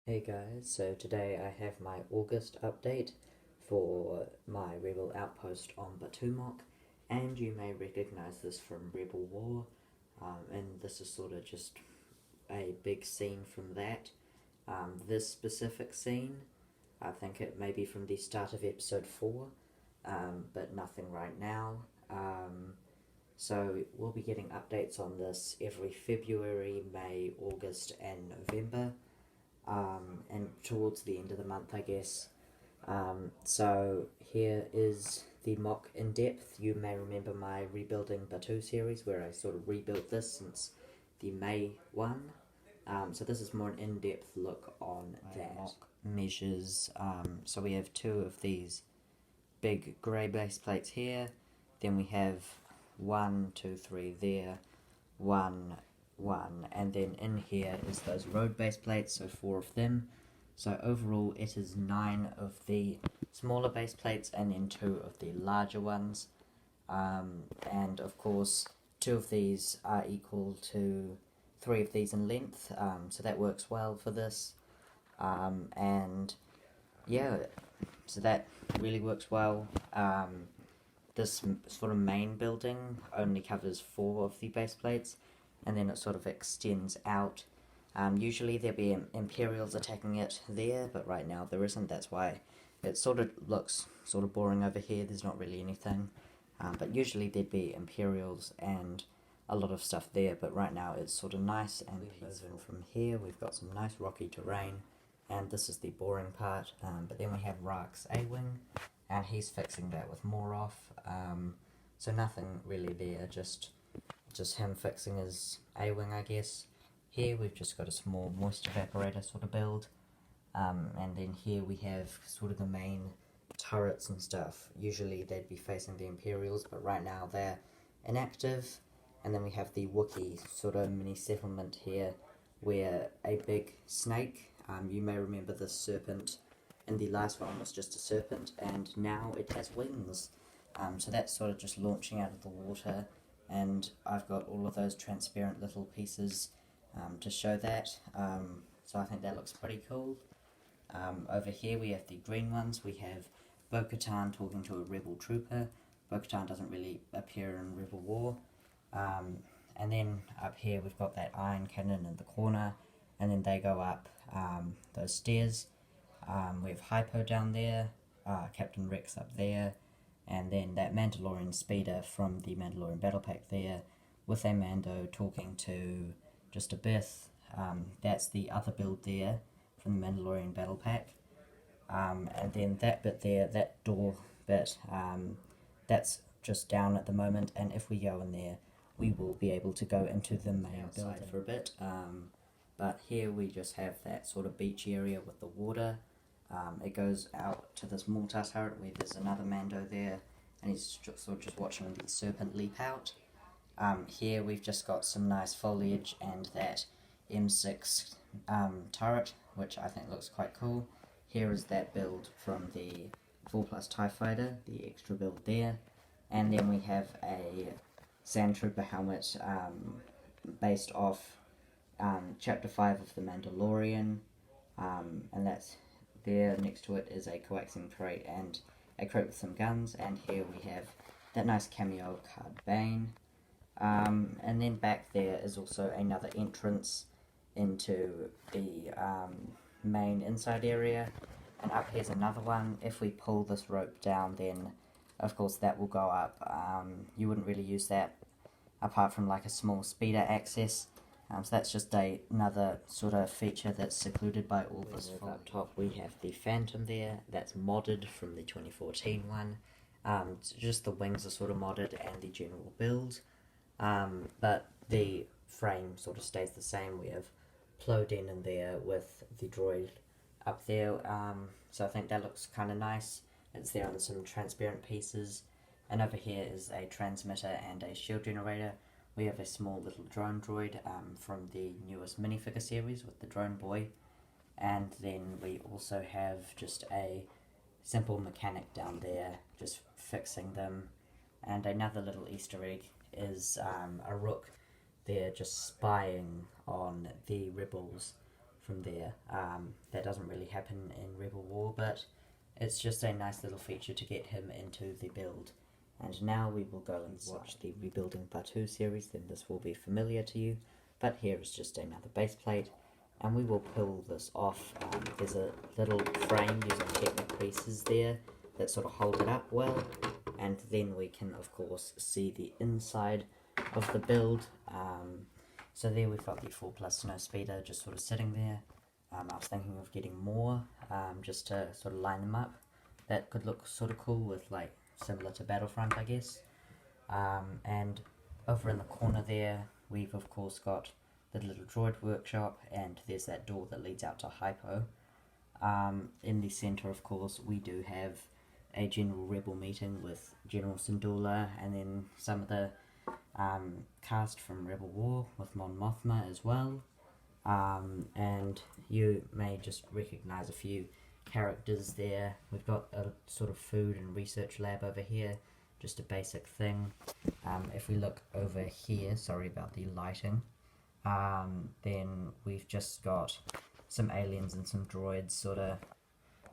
Hey guys, so today I have my August update for my Rebel Outpost on Batuu, and you may recognise this from Rebel War, and this is sort of just a big scene from that. This specific scene, I think it may be from the start of episode 4, but nothing right now. So we'll be getting updates on this every February, May, August, and November. And towards the end of the month, I guess. So here is the mock in depth. You may remember my Rebuilding Batuu series where I sort of rebuilt this since the May one. So this is more an in depth look on that. Mock measures. So we have two of these big grey base plates here. Then we have 1, 2, 3 there. 1, and then in here is those road base plates, so 4 of them. So overall it is 9 of the smaller base plates and then 2 of the larger ones, and of course 2 of these are equal to 3 of these in length, so that works well for this, and yeah, so that really works well. This sort of main building only covers 4 of the base plates, and then it sort of extends out. Usually there'd be Imperials attacking it there, but right now there isn't. That's why it sort of looks sort of boring over here. There's not really anything, but usually there'd be Imperials and a lot of stuff there, but right now it's sort of nice and peaceful. From here we've got some nice rocky terrain, and this is the boring part, but then we have Rak's A-Wing, and he's fixing that with more off, so nothing really there, just him fixing his A-Wing, I guess. Here we've just got a small moist evaporator sort of build, and then here we have sort of the main turrets and stuff. Usually they'd be facing the Imperials, but right now they're inactive. And then we have the Wookiee sort of mini settlement here, where a big snake, you may remember the serpent in the last one was just a serpent, and now it has wings. So that's sort of just launching out of the water, and I've got all of those transparent little pieces to show that, so I think that looks pretty cool. Over here we have the green ones. We have Bo-Katan talking to a rebel trooper. Bo-Katan doesn't really appear in Rebel War. And then up here we've got that iron cannon in the corner, and then they go up those stairs. We have Hypo down there, Captain Rex up there, and then that Mandalorian speeder from the Mandalorian Battle Pack there, with a Mando talking to just a Bith. That's the other build there from the Mandalorian Battle Pack. And then that bit there, that door bit, that's just down at the moment, and if we go in there, we will be able to go into the main building for a bit. But here we just have that sort of beach area with the water. It goes out to this mortar turret where there's another Mando there, and he's sort of just watching the serpent leap out. Here we've just got some nice foliage and that M6 turret, which I think looks quite cool. Here is that build from the 4+ TIE Fighter, the extra build there. And then we have a Sand Trooper helmet based off Chapter 5 of The Mandalorian, and that's there. Next to it is a coaxium crate and a crate with some guns, and here we have that nice cameo Card Bane. And then back there is also another entrance into the main inside area, and up here's another one. If we pull this rope down, then of course that will go up. You wouldn't really use that apart from like a small speeder access, so that's just another sort of feature that's secluded by all this. Up top we have the Phantom there, that's modded from the 2014 one. Just the wings are sort of modded and the general build, but the frame sort of stays the same. We have Ploden in there with the droid up there, so I think that looks kind of nice. It's there on some transparent pieces, and over here is a transmitter and a shield generator. We have a small little drone droid from the newest minifigure series with the drone boy, and then we also have just a simple mechanic down there just fixing them, and another little Easter egg is a rook there just spying on the rebels from there. That doesn't really happen in Rebel War, but it's just a nice little feature to get him into the build. And now we will go and watch the Rebuilding Batuu series, then this will be familiar to you. But here is just another base plate, and we will pull this off. There's a little frame using Technic pieces there that sort of hold it up well, and then we can of course see the inside of the build. So there we've got the 4+ snow speeder just sort of sitting there. I was thinking of getting more just to sort of line them up. That could look sort of cool with like similar to Battlefront, I guess. And over in the corner there we've of course got the little droid workshop, and there's that door that leads out to Hypo. In the centre of course we do have a general rebel meeting with General Syndulla, and then some of the cast from Rebel War with Mon Mothma as well. And you may just recognise a few characters there. We've got a sort of food and research lab over here, just a basic thing. If we look over here, sorry about the lighting, then we've just got some aliens and some droids sort of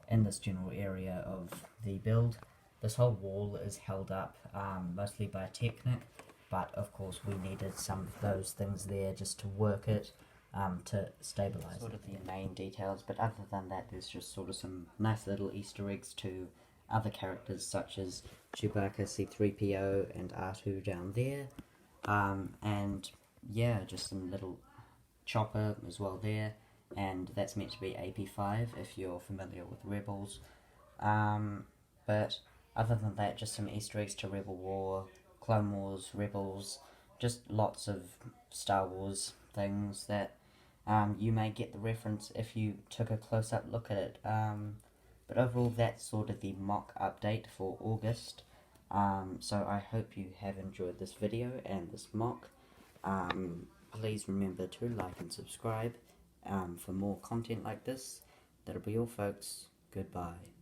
in this general area of the build. This whole wall is held up mostly by Technic, but of course we needed some of those things there just to work it, to stabilize sort of the main details. But other than that, there's just sort of some nice little Easter eggs to other characters such as Chewbacca, C-3PO and R2 down there, and yeah, just some little Chopper as well there, and that's meant to be AP5 if you're familiar with Rebels. But other than that, just some Easter eggs to Rebel War, Clone Wars, Rebels, just lots of Star Wars things that you may get the reference if you took a close-up look at it. But overall, that's sort of the mock update for August. So I hope you have enjoyed this video and this mock. Please remember to like and subscribe for more content like this. That'll be all, folks. Goodbye.